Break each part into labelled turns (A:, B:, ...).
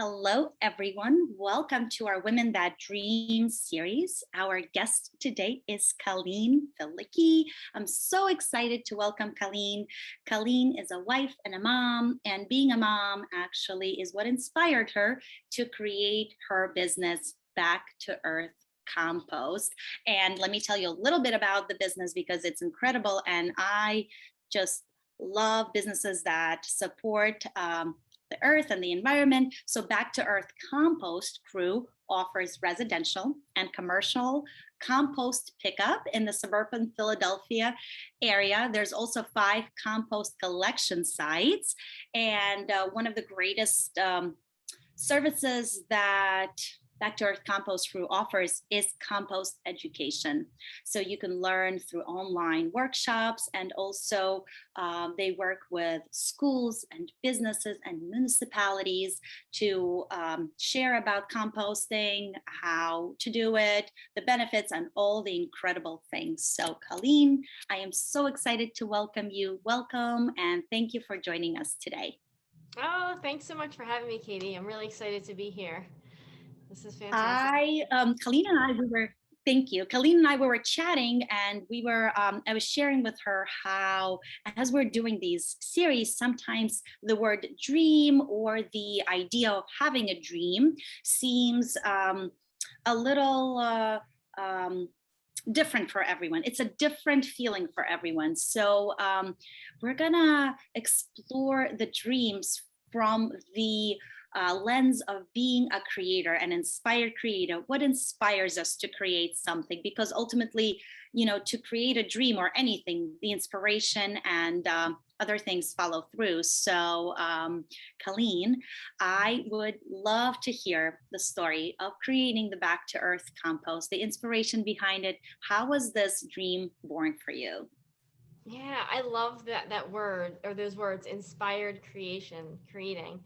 A: Hello, everyone. Welcome to our Women That Dream series. Our guest today is Colleen Filicki. I'm so excited to welcome Colleen. Colleen is a wife and a mom, and being a mom actually is what inspired her to create her business, Back to Earth Compost. And let me tell you a little bit about the business because it's incredible. And I just love businesses that support the earth and the environment. So Back to Earth Compost Crew offers residential and commercial compost pickup in the suburban Philadelphia area. There's also 5 compost collection sites. And one of the greatest services that Back to Earth Compost Crew offers is compost education. So you can learn through online workshops, and also they work with schools and businesses and municipalities to share about composting, how to do it, the benefits, and all the incredible things. So Colleen, I am so excited to welcome you. Welcome, and thank you for joining us today.
B: Oh, thanks so much for having me, Katie. I'm really excited to be here. This is fantastic.
A: Colleen and I, thank you. Colleen and I, we were chatting, and I was sharing with her how, as we're doing these series, sometimes the word dream or the idea of having a dream seems a little different for everyone. It's a different feeling for everyone. So we're gonna explore the dreams from the lens of being a creator, an inspired creator. What inspires us to create something? Because ultimately, to create a dream or anything, the inspiration and other things follow through. So, Colleen, I would love to hear the story of creating the Back to Earth compost, the inspiration behind it. How was this dream born for you?
B: Yeah, I love that word or those words, inspired creation, creating.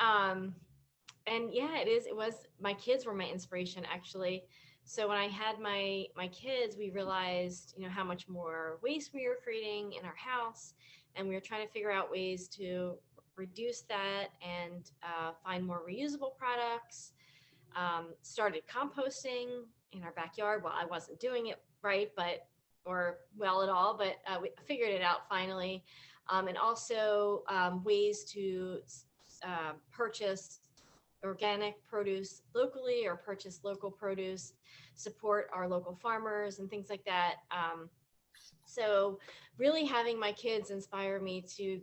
B: Um, and yeah, it was my kids were my inspiration actually. So when I had my kids, we realized, how much more waste we were creating in our house, and we were trying to figure out ways to reduce that and find more reusable products. Started composting in our backyard. Well, I wasn't doing it right, but or well at all, but we figured it out finally. And also ways to purchase organic produce locally or purchase local produce, support our local farmers and things like that. So really having my kids inspire me to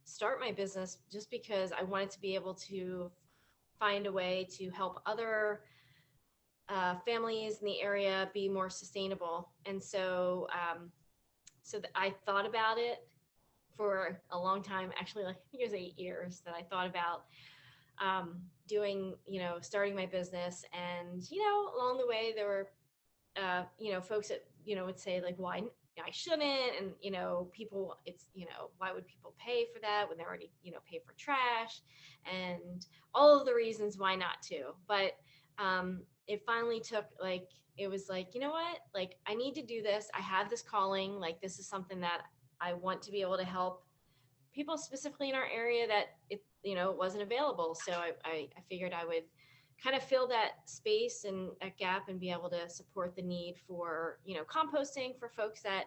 B: start my business just because I wanted to be able to find a way to help other families in the area be more sustainable. And so, I thought about it for a long time, actually, like I think it was 8 years that I thought about doing, starting my business. And, along the way, there were, folks that, would say like, why I shouldn't. And, people, it's, why would people pay for that when they already, pay for trash and all of the reasons why not to. But it finally took like, it was like, you know what, like I need to do this. I have this calling, like this is something that I want to be able to help people specifically in our area that it wasn't available. So I figured I would kind of fill that space and that gap and be able to support the need for composting for folks that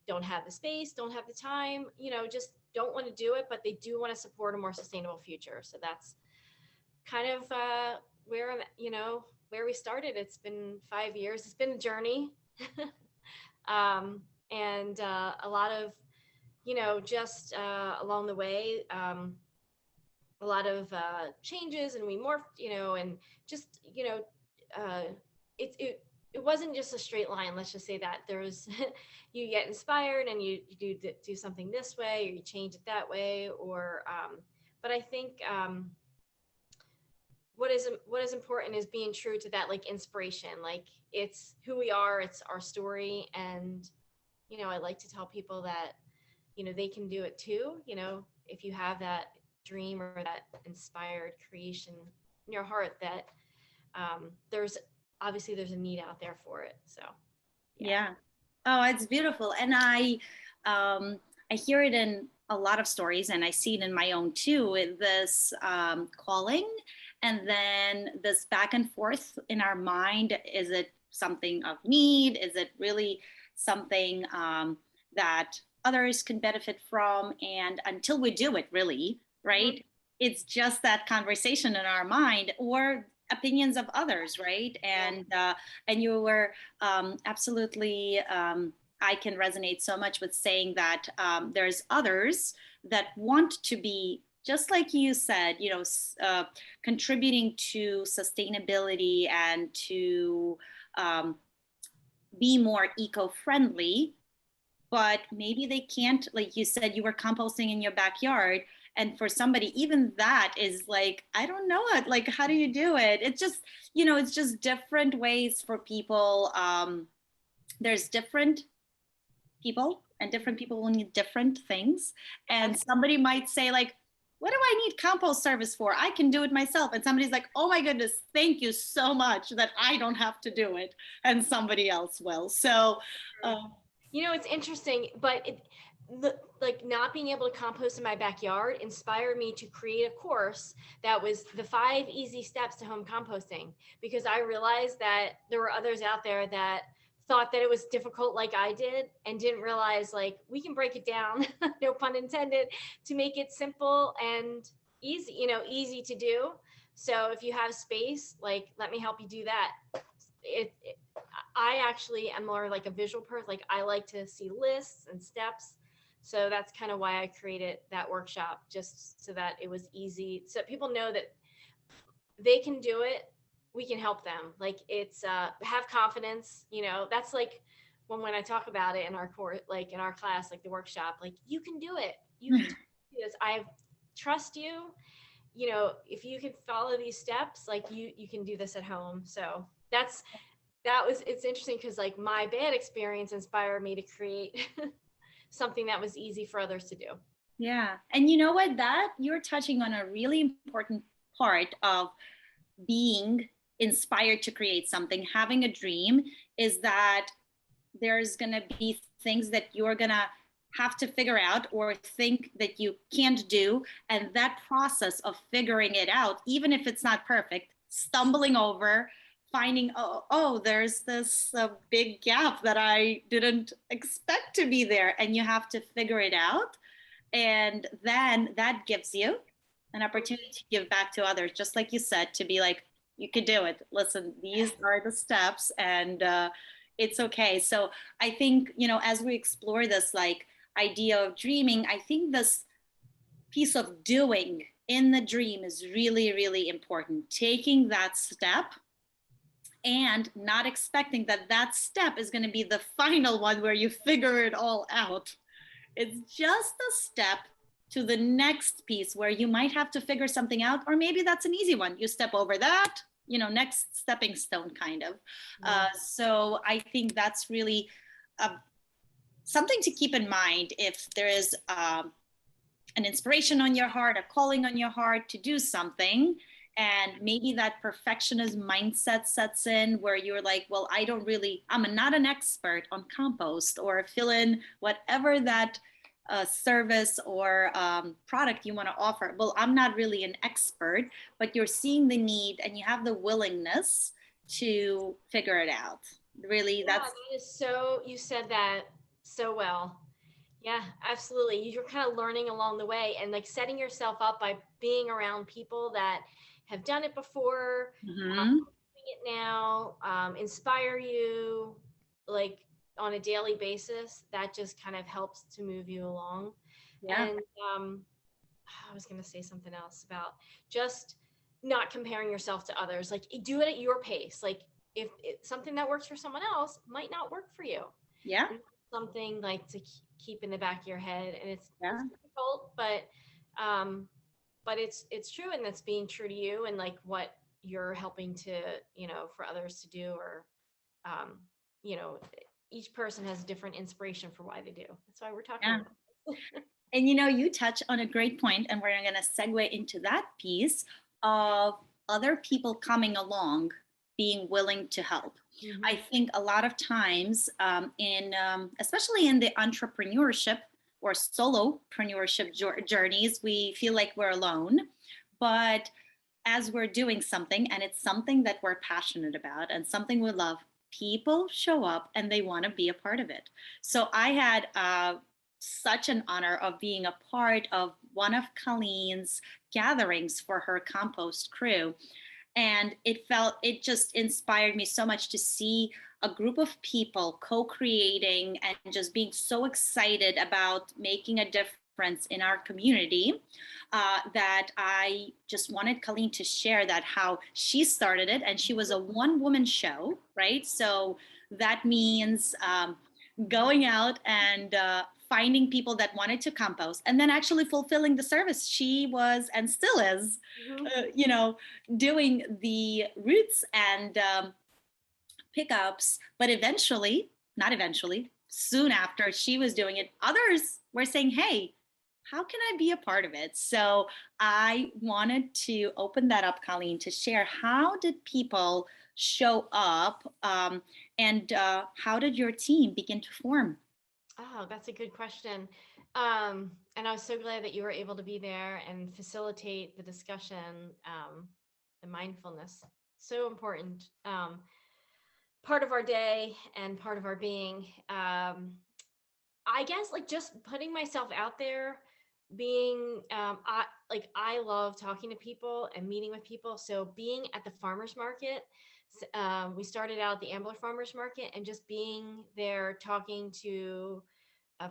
B: don't have the space, don't have the time, just don't want to do it, but they do want to support a more sustainable future. So that's kind of where where we started. It's been 5 years. It's been a journey. And a lot of just along the way, a lot of changes, and we morphed, and just, it wasn't just a straight line. Let's just say that there's, you get inspired and you do something this way, or you change it that way, or, but I think what is important is being true to that, like inspiration, like it's who we are, it's our story. And, I like to tell people that, they can do it too. If you have that dream or that inspired creation in your heart, that there's a need out there for it. So,
A: Yeah. Oh, it's beautiful. And I hear it in a lot of stories, and I see it in my own too, with this calling And then this back and forth in our mind, is it something of need? Is it really something that others can benefit from? And until we do it, really,
B: Mhm.
A: right? It's just that conversation in our mind or opinions of others, right?
B: Yeah.
A: And you were absolutely. I can resonate so much with saying that there's others that want to be just like you said, contributing to sustainability and to um, be more eco-friendly, but maybe they can't, like you said, you were composting in your backyard. And for somebody, even that is like, I don't know it. Like, how do you do it? It's just, it's just different ways for people. There's different people, and different people will need different things. And somebody might say, like, what do I need compost service for? I can do it myself. And somebody's like, oh my goodness, thank you so much that I don't have to do it, and somebody else will. So
B: It's interesting, but like not being able to compost in my backyard inspired me to create a course that was the 5 easy steps to home composting, because I realized that there were others out there that thought that it was difficult like I did, and didn't realize like we can break it down, no pun intended, to make it simple and easy, easy to do. So if you have space, like, let me help you do that. I actually am more like a visual person. Like, I like to see lists and steps. So that's kind of why I created that workshop, just so that it was easy, so people know that they can do it. We can help them. Like, it's have confidence. That's like when I talk about it in our course, like in our class, like the workshop, like, you can do it. You can do this. I trust you. If you can follow these steps, like, you can do this at home. So it's interesting, because like my bad experience inspired me to create something that was easy for others to do.
A: yeah. And you know what? That you're touching on a really important part of being inspired to create something, having a dream, is that there's going to be things that you're going to have to figure out or think that you can't do. And that process of figuring it out, even if it's not perfect, stumbling over, finding, there's this big gap that I didn't expect to be there. And you have to figure it out. And then that gives you an opportunity to give back to others, just like you said, to be like, you could do it. Listen, these are the steps, and it's okay. So I think, as we explore this like idea of dreaming, I think this piece of doing in the dream is really, really important. Taking that step and not expecting that that step is going to be the final one where you figure it all out. It's just a step to the next piece where you might have to figure something out, or maybe that's an easy one. You step over that, next stepping stone kind of. So I think that's really something to keep in mind if there is an inspiration on your heart, a calling on your heart to do something. And maybe that perfectionist mindset sets in where you're like, well, I'm not an expert on compost, or fill in whatever that service or product you want to offer. Well, I'm not really an expert, but you're seeing the need and you have the willingness to figure it out. Really,
B: Yeah,
A: that's
B: that is so, you said that so well. Yeah, absolutely. You're kind of learning along the way, and like setting yourself up by being around people that have done it before,
A: mhm.
B: doing it now, inspire you like on a daily basis. That just kind of helps to move you along.
A: Yeah,
B: And I was going to say something else about just not comparing yourself to others. Like, do it at your pace. Like, if it's something that works for someone else might not work for you.
A: yeah,
B: And something like to keep in the back of your head. And it's
A: yeah.
B: difficult, but it's true, and that's being true to you, and like what you're helping to, for others to do, or um, you know, each person has a different inspiration for why they do. That's why we're talking
A: Yeah.
B: about it.
A: And you touch on a great point, and we're going to segue into that piece of other people coming along, being willing to help. I
B: Mhm.
A: think a lot of times, especially in the entrepreneurship or solopreneurship journeys, we feel like we're alone. But as we're doing something and it's something that we're passionate about and something we love, people show up and they want to be a part of it. So I had such an honor of being a part of one of Colleen's gatherings for her compost crew. And it just inspired me so much to see a group of people co-creating and just being so excited about making a difference in our community, that I just wanted Colleen to share that how she started it. And she was a one-woman show, right? So that means going out and finding people that wanted to compost and then actually fulfilling the service. She was and still is,
B: Mhm.
A: you know, doing the routes and pickups. But eventually, not eventually, soon after she was doing it, others were saying, hey, how can I be a part of it? So I wanted to open that up, Colleen, to share how did people show up, and how did your team begin to form?
B: Oh, that's a good question. And I was so glad that you were able to be there and facilitate the discussion, the mindfulness. So important. Part of our day and part of our being. I guess like just putting myself out there, being I love talking to people and meeting with people. So being at the farmers market, we started out at the Ambler Farmers Market, and just being there talking to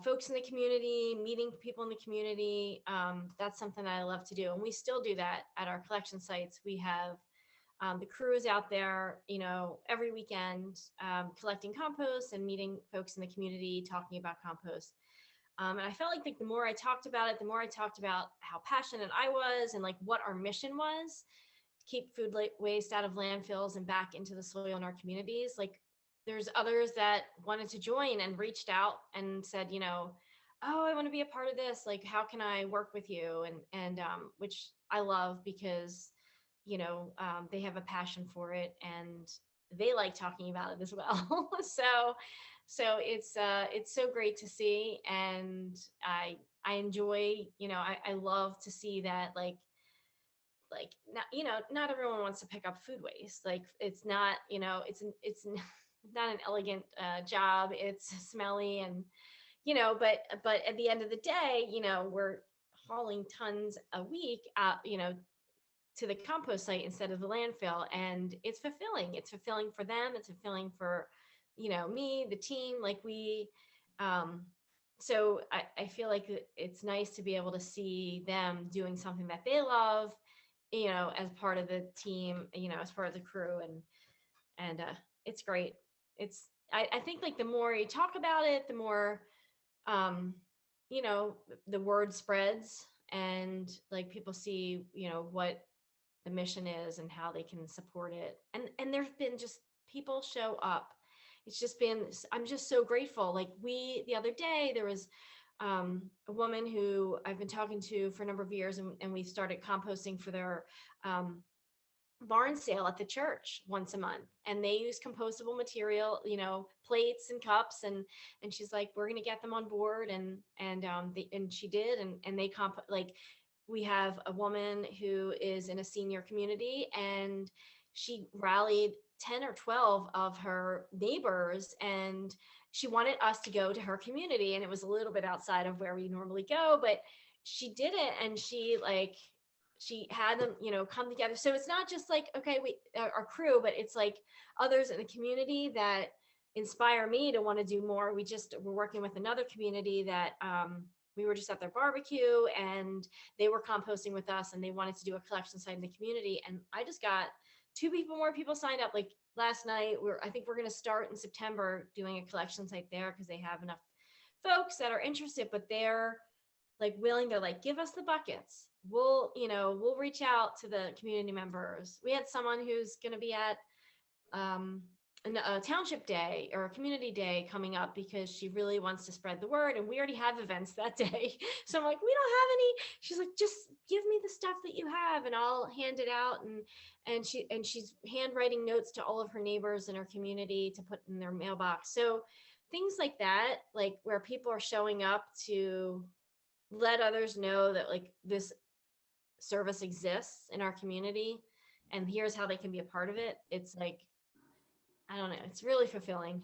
B: folks in the community, meeting people in the community. That's something that I love to do, and we still do that at our collection sites. We have the crew is out there, every weekend, collecting compost and meeting folks in the community, talking about compost. And I felt like the more I talked about it, the more I talked about how passionate I was and like what our mission was: keep food waste out of landfills and back into the soil in our communities. Like, there's others that wanted to join and reached out and said, oh, I want to be a part of this. Like, how can I work with you? And which I love, because they have a passion for it, and they like talking about it as well. So it's so great to see, and I enjoy, I love to see that, like not, not everyone wants to pick up food waste. Like, it's not, it's not an elegant job. It's smelly, and but at the end of the day, we're hauling tons a week out, to the compost site instead of the landfill, and it's fulfilling for them, it's fulfilling for me, the team. Like, we so I feel like it's nice to be able to see them doing something that they love, as part of the team, as part of the crew. And it's great. I think, like, the more you talk about it, the more um the word spreads, and like people see what the mission is and how they can support it. And there's been just people show up. It's just been, I'm just so grateful. Like, the other day there was a woman who I've been talking to for a number of years, and we started composting for their um, barn sale at the church once a month, and they use compostable material, plates and cups. And she's like, we're going to get them on board. And she did. And they like, we have a woman who is in a senior community, and she rallied 10 or 12 of her neighbors, and she wanted us to go to her community. And it was a little bit outside of where we normally go, but she did it. And she had them, come together. So it's not just like, okay, our crew, but it's like others in the community that inspire me to want to do more. We're working with another community that we were just at their barbecue, and they were composting with us, and they wanted to do a collection site in the community. And I just got more people signed up. Like, last night, I think we're going to start in September doing a collection site there, because they have enough folks that are interested, but they're like willing to, like, give us the buckets. We'll reach out to the community members. We had someone who's going to be at um, a township day or a community day coming up, because she really wants to spread the word, and we already have events that day. So I'm like, we don't have any. She's like, just give me the stuff that you have, and I'll hand it out. And she's handwriting notes to all of her neighbors in her community to put in their mailbox. So things like that, like where people are showing up to let others know that, like, this service exists in our community and here's how they can be a part of it, it's like, I don't know, it's really fulfilling.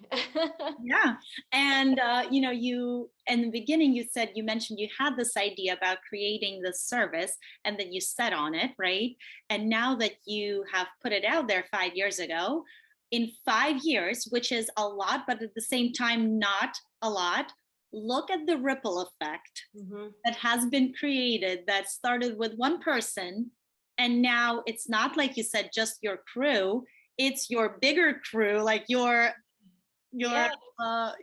A: Yeah. And, you, in the beginning, you said, you mentioned you had this idea about creating this service and then you set on it, right? And now that you have put it out there 5 years ago, in 5 years, which is a lot, but at the same time, not a lot, look at the ripple effect
B: Hmm.
A: that has been created that started with one person. And now it's not, like you said, just your crew, it's your bigger crew, like your
B: Yeah,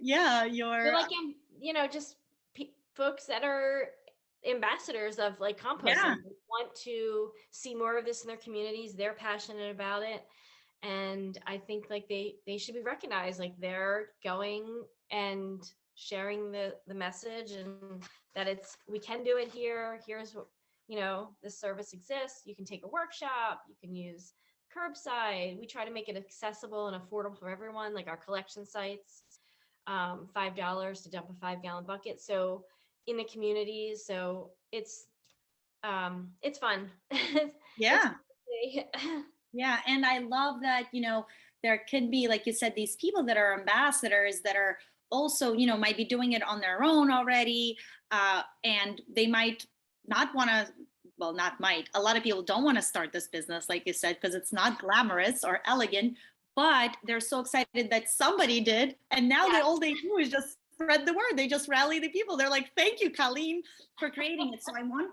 A: yeah,
B: they're
A: your
B: like, just folks that are ambassadors of like
A: yeah,
B: composting. They want to see more of this in their communities. They're passionate about it, and I think like they should be recognized. Like they're going and sharing the message, and that it's, we can do it here. Here's what, this service exists. You can take a workshop. You can use curbside. We try to make it accessible and affordable for everyone. Like our collection sites, $5 to dump a 5 gallon bucket. So in the communities, so it's fun. It's
A: yeah, yeah. And I love that, there could be, like you said, these people that are ambassadors that are also, might be doing it on their own already. And they might not want to, well, not might, a lot of people don't want to start this business, like you said, because it's not glamorous or elegant, but they're so excited that somebody did. And now
B: Yeah.
A: all they do is just spread the word. They just rally the people. They're like, thank you, Colleen, for creating it. So I want,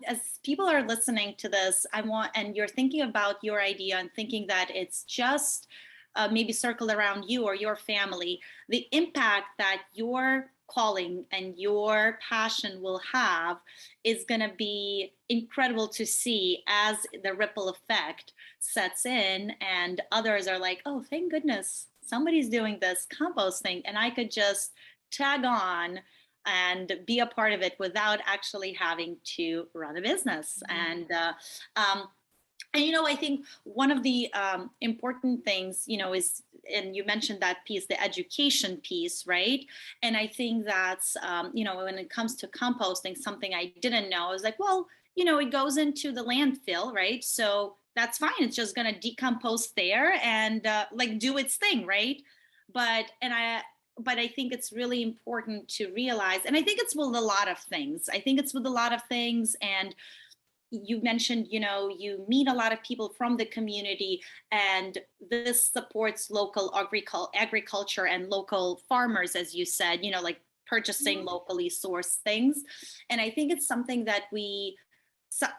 A: as people are listening to this, I want, and you're thinking about your idea and thinking that it's just maybe circled around you or your family, the impact that your calling and your passion will have is going to be incredible to see as the ripple effect sets in and others are like, oh, thank goodness somebody's doing this composting and I could just tag on and be a part of it without actually having to run a business. Um, and I think one of the important things is, and you mentioned that piece, the education piece, right? And I think that's when it comes to composting, something I didn't know, I was like, well, it goes into the landfill, right? So that's fine, it's just going to decompose there and like do its thing, right? But I think it's really important to realize, and I think it's with a lot of things. I think it's with a lot of things. And you mentioned, you meet a lot of people from the community, and this supports local agriculture and local farmers, as you said, like purchasing
B: Mhm.
A: locally sourced things. And I think it's something that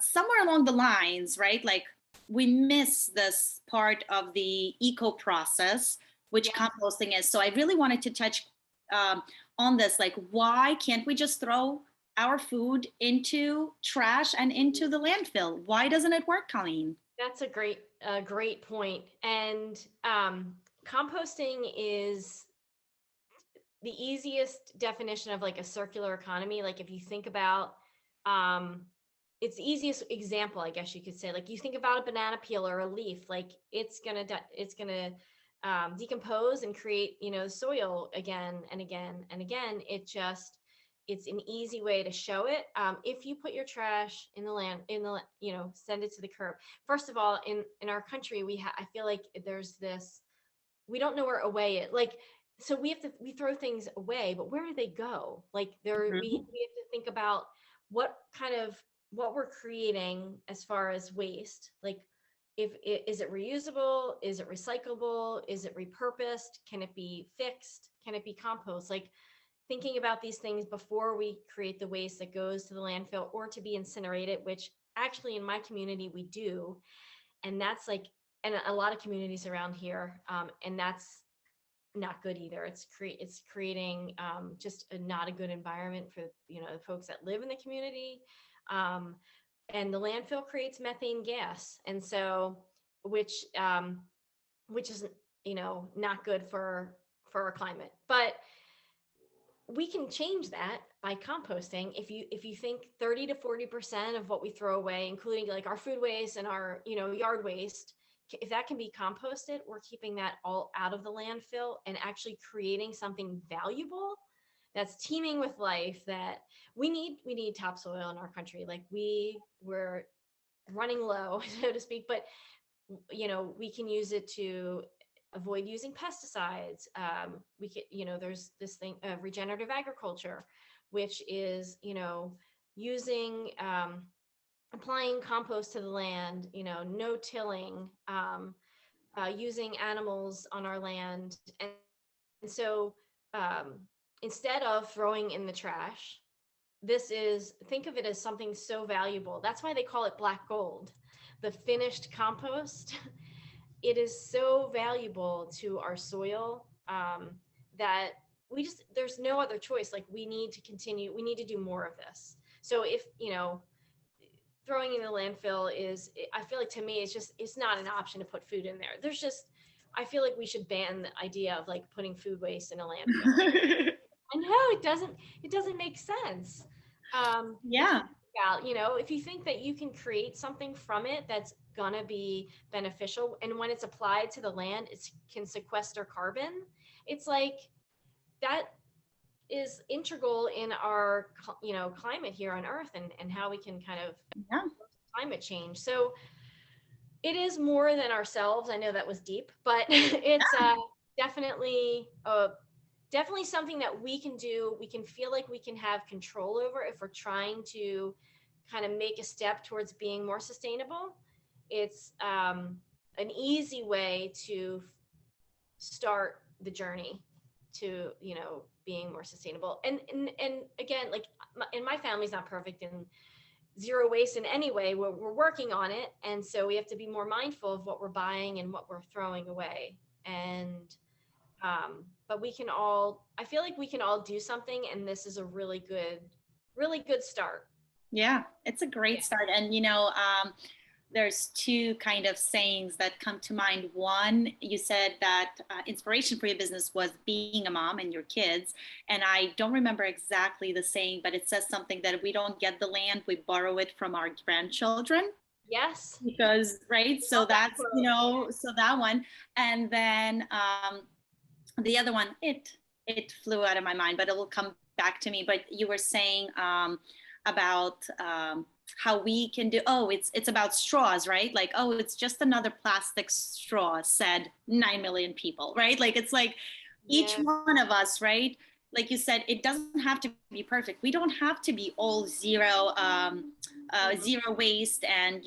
A: somewhere along the lines, right? Like we miss this part of the eco process, which
B: Yeah.
A: composting is. So I really wanted to touch um, on this, like, why can't we just throw our food into trash and into the landfill? Why doesn't it work, Colleen?
B: That's a great point. And composting is the easiest definition of like a circular economy. Like if you think about, um, it's the easiest example, I guess you could say. Like you think about a banana peel or a leaf, like it's gonna decompose and create, soil again and again and again. It's an easy way to show it. If you put your trash in the land, send it to the curb. First of all, in our country, I feel like there's this, we don't know where away it, like, so we throw things away, but where do they go? Like
A: Mhm.
B: we have to think about what kind of, what we're creating as far as waste. Like if it is, it reusable, is it recyclable, is it repurposed, can it be fixed, can it be compost? Like thinking about these things before we create the waste that goes to the landfill or to be incinerated, which actually in my community we do. And that's like, and a lot of communities around here, and that's not good either. It's creating, just not a good environment for, the folks that live in the community. Um, and the landfill creates methane gas, and so which is, not good for our climate. But we can change that by composting. If you think 30 to 40% of what we throw away, including like our food waste and our, yard waste, if that can be composted, we're keeping that all out of the landfill and actually creating something valuable that's teeming with life. That we need topsoil in our country. Like we're running low, so to speak, but we can use it to avoid using pesticides. We can, there's this thing of regenerative agriculture, which is, using, applying compost to the land, no tilling, using animals on our land. And so, instead of throwing in the trash, think of it as something so valuable. That's why they call it black gold. The finished compost, it is so valuable to our soil, that there's no other choice. Like, we need to do more of this. So if, throwing in the landfill I feel like, to me, it's not an option to put food in there. I feel like we should ban the idea of like putting food waste in a landfill. I know it doesn't make sense.
A: Yeah.
B: If you think that you can create something from it that's gonna be beneficial, and when it's applied to the land, it can sequester carbon. It's like that is integral in our, climate here on Earth, and how we can kind of
A: Yeah.
B: climate change. So it is more than ourselves. I know that was deep, but it's definitely definitely something that we can do. We can feel like we can have control over if we're trying to kind of make a step towards being more sustainable. It's an easy way to start the journey to, being more sustainable. And again, like, my family's not perfect and zero waste in any way. We're working on it, and so we have to be more mindful of what we're buying and what we're throwing away. And but I feel like we can all do something, and this is a really good start.
A: Yeah, it's a
B: Yeah.
A: great start. And, there's two kind of sayings that come to mind. One, you said that inspiration for your business was being a mom and your kids. And I don't remember exactly the saying, but it says something that we don't get the land, we borrow it from our grandchildren.
B: Yes.
A: Because, right? So
B: Love that
A: that's,
B: quote.
A: so that one. And then the other one, it flew out of my mind, but it will come back to me. But you were saying about how we can do, oh, it's about straws, right? Like, oh, it's just another plastic straw, said 9 million people, right? Like, it's like each
B: Yeah.
A: one of us, right? Like you said, it doesn't have to be perfect. We don't have to be all zero waste. And,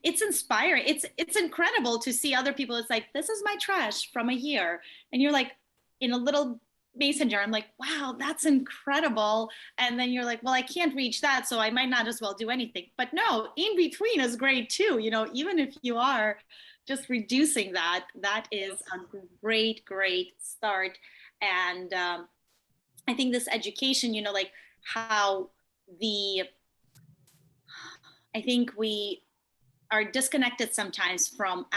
A: it's inspiring. It's incredible to see other people. It's like, this is my trash from a year, and you're like, in a little mason jar. I'm like, wow, that's incredible. And then you're like, well, I can't reach that, so I might not as well do anything. But no, in between is great too. Even if you are just reducing that is a great start. And I think this education, like how the I think we are disconnected sometimes from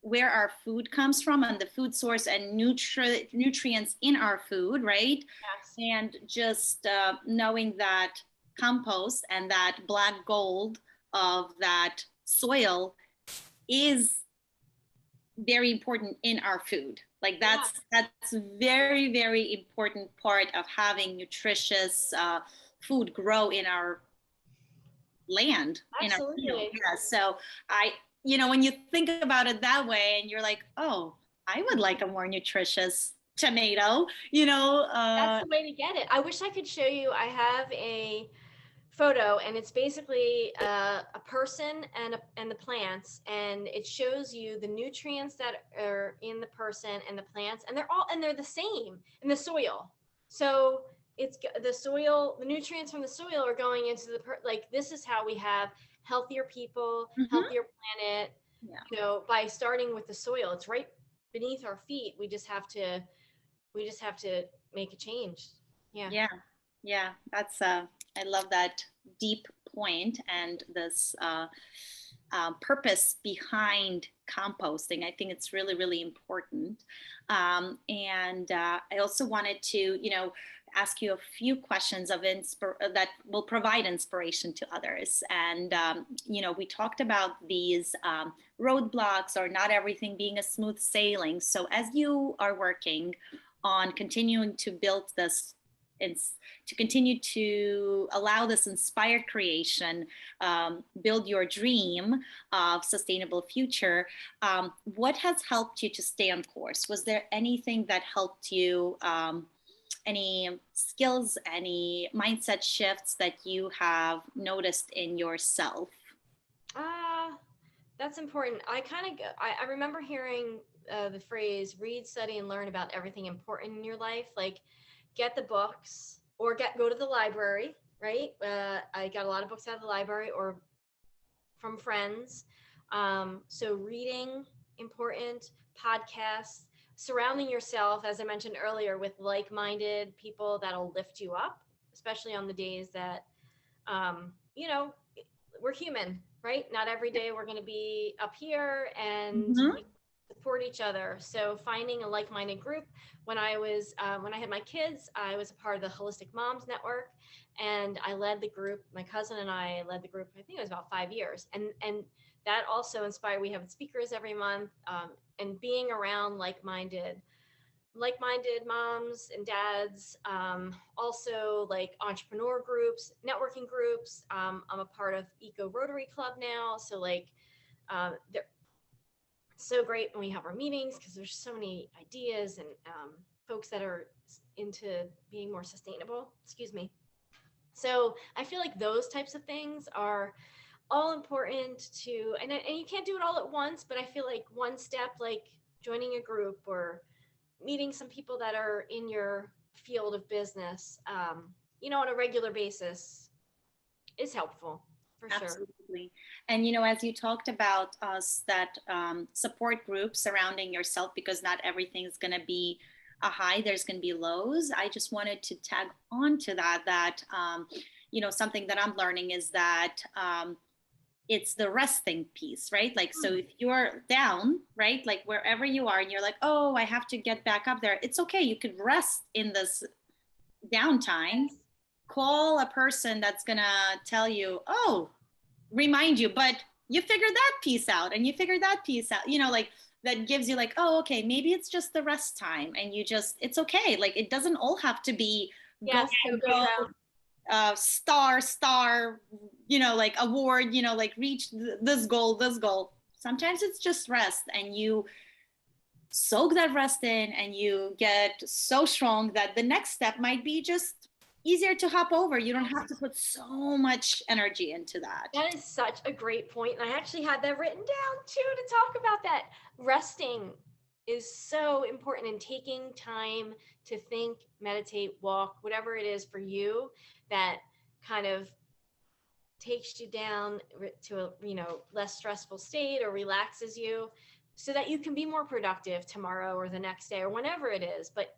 A: where our food comes from and the food source and nutrients in our food, right?
B: Yes.
A: And just knowing that compost and that black gold of that soil is very important in our food. Like,
B: Yeah.
A: that's very important part of having nutritious food grow in our land, in our field.
B: Absolutely.
A: Yeah. So when you think about it that way, and you're like, oh, I would like a more nutritious tomato,
B: That's the way to get it. I wish I could show you. I have a photo, and it's basically a person and the plants, and it shows you the nutrients that are in the person and the plants, and they're the same in the soil. So it's the soil, the nutrients from the soil are going into like, this is how we have healthier people,
A: Mhm.
B: healthier planet,
A: Yeah.
B: by starting with the soil. It's right beneath our feet. We just have to make a change. Yeah.
A: Yeah. Yeah. That's I love that deep point and this purpose behind composting. I think it's really important. And I also wanted to, ask you a few questions that will provide inspiration to others. And, we talked about these roadblocks, or not everything being a smooth sailing. So as you are working on continuing to build this to continue to allow this inspired creation, build your dream of sustainable future. What has helped you to stay on course? Was there anything that helped you? Any skills, any mindset shifts that you have noticed in yourself?
B: Ah, that's important. I remember hearing the phrase read, study, and learn about everything important in your life. Like get the books or go to the library, right? I got a lot of books out of the library or from friends. So reading, important, podcasts, surrounding yourself, as I mentioned earlier, with like-minded people that'll lift you up, especially on the days that, you know, we're human, right? Not every day we're going to be up here, and
A: Mm-hmm.
B: we support each other. So finding a like-minded group. When I had my kids, I was a part of the Holistic Moms Network, and I led the group. My cousin and I led the group. I think it was about 5 years, and that also inspired. We have speakers every month, and being around like-minded moms and dads, also like entrepreneur groups, networking groups. I'm a part of Eco Rotary Club now, so like they're so great when we have our meetings because there's so many ideas and folks that are into being more sustainable. Excuse me. So I feel like those types of things are all important to, and you can't do it all at once, but I feel like one step, like joining a group or meeting some people that are in your field of business, on a regular basis is helpful for sure.
A: Absolutely. And, as you talked about us, that support group surrounding yourself, because not everything is going to be a high, there's going to be lows. I just wanted to tag on to that, something that I'm learning is that it's the resting piece, right? Like, so if you're down, right, like wherever you are and you're like, oh, I have to get back up there, it's okay. You could rest in this downtime,
B: Yes.
A: call a person that's gonna tell you, oh, remind you, but you figure that piece out and you figure that piece out, like that gives you like, oh, okay, maybe it's just the rest time and it's okay. Like it doesn't all have to be go,
B: Yes, go, go,
A: go,
B: go.
A: star, like award, like reach this goal. Sometimes it's just rest and you soak that rest in and you get so strong that the next step might be just easier to hop over. You don't have to put so much energy into that.
B: That is such a great point. And I actually had that written down too to talk about that. Resting is so important, and taking time to think, meditate, walk, whatever it is for you that kind of takes you down to a less stressful state or relaxes you so that you can be more productive tomorrow or the next day or whenever it is, but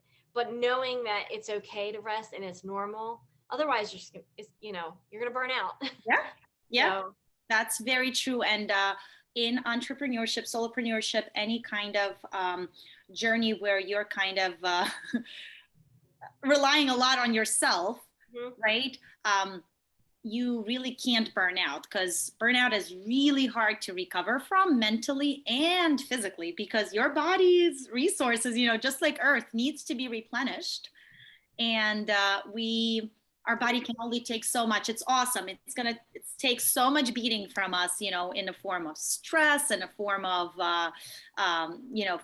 B: knowing that it's okay to rest and it's normal. Otherwise you're just you're gonna burn out.
A: Yeah, yeah,
B: So
A: that's very true. And in entrepreneurship, solopreneurship, any kind of journey where you're kind of relying a lot on yourself, right? You really can't burn out, because burnout is really hard to recover from mentally and physically, because your body's resources, just like Earth, needs to be replenished. And our body can only take so much. It's awesome. It takes so much beating from us, in a form of stress, in a form of,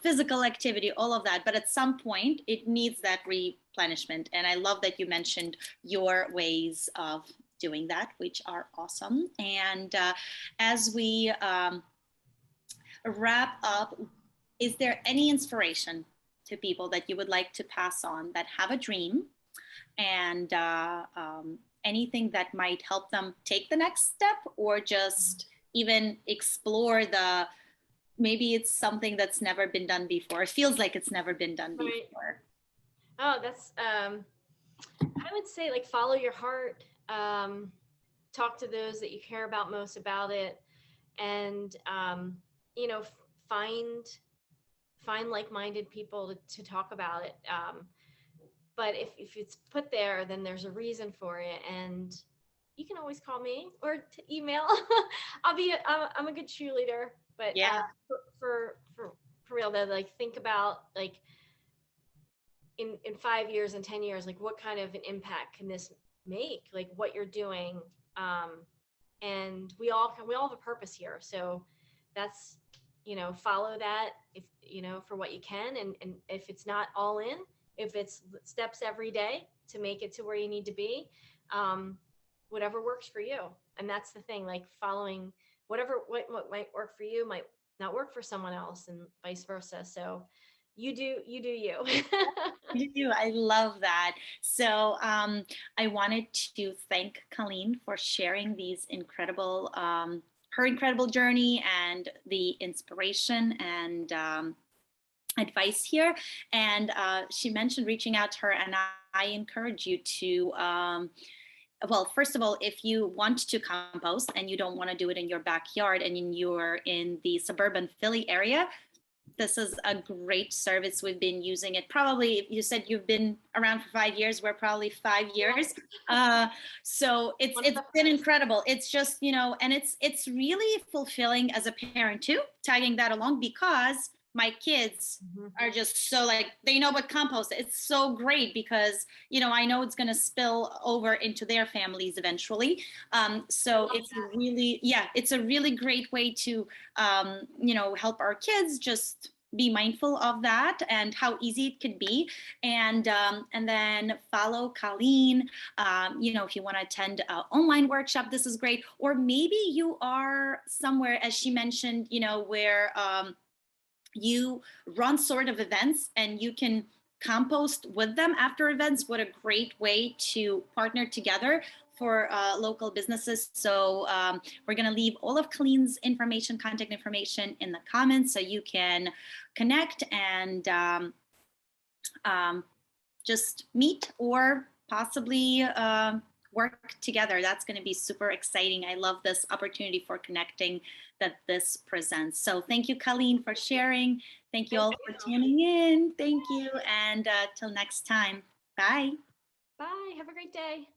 A: physical activity, all of that. But at some point, it needs that replenishment. And I love that you mentioned your ways of doing that, which are awesome. And as we wrap up, is there any inspiration to people that you would like to pass on that have a dream, and anything that might help them take the next step, or just even explore maybe it's something that's never been done before, it feels like it's never been done before?
B: Oh, that's I would say like follow your heart. Talk to those that you care about most about it, and find like-minded people to talk about it. But if it's put there, then there's a reason for it, and you can always call me or to email. I'm a good cheerleader, but
A: Yeah.
B: for real though, like think about like in 5 years and 10 years, like what kind of an impact can this make, like what you're doing. And we all have a purpose here, so that's, follow that, if for what you can, and if it's not all in, if it's steps every day to make it to where you need to be, um, whatever works for you. And that's the thing, like following what might work for you might not work for someone else, and vice versa. So you do you.
A: You do. I love that. So I wanted to thank Colleen for sharing these incredible, her incredible journey and the inspiration and advice here. And she mentioned reaching out to her, and I encourage you to. Well, first of all, if you want to compost and you don't want to do it in your backyard and you're in the suburban Philly area, this is a great service. We've been using it. Probably, you said you've been around for 5 years. We're probably 5 years. So it's been incredible. It's just, and it's really fulfilling as a parent too, tagging that along, because my kids are just so, like, they know what compost. It's so great because I know it's going to spill over into their families eventually. So it's really, yeah, it's a really great way to help our kids just be mindful of that and how easy it could be. And then follow Colleen. If you want to attend an online workshop, this is great. Or maybe you are somewhere, as she mentioned, where you run sort of events and you can compost with them after events. What a great way to partner together for local businesses. So we're going to leave all of Colleen's contact information in the comments, so you can connect and just meet or possibly work together. That's going to be super exciting. I love this opportunity for connecting that this presents. So thank you, Colleen, for sharing. Thank you all for tuning in. Thank you. And till next time. Bye.
B: Bye. Have a great day.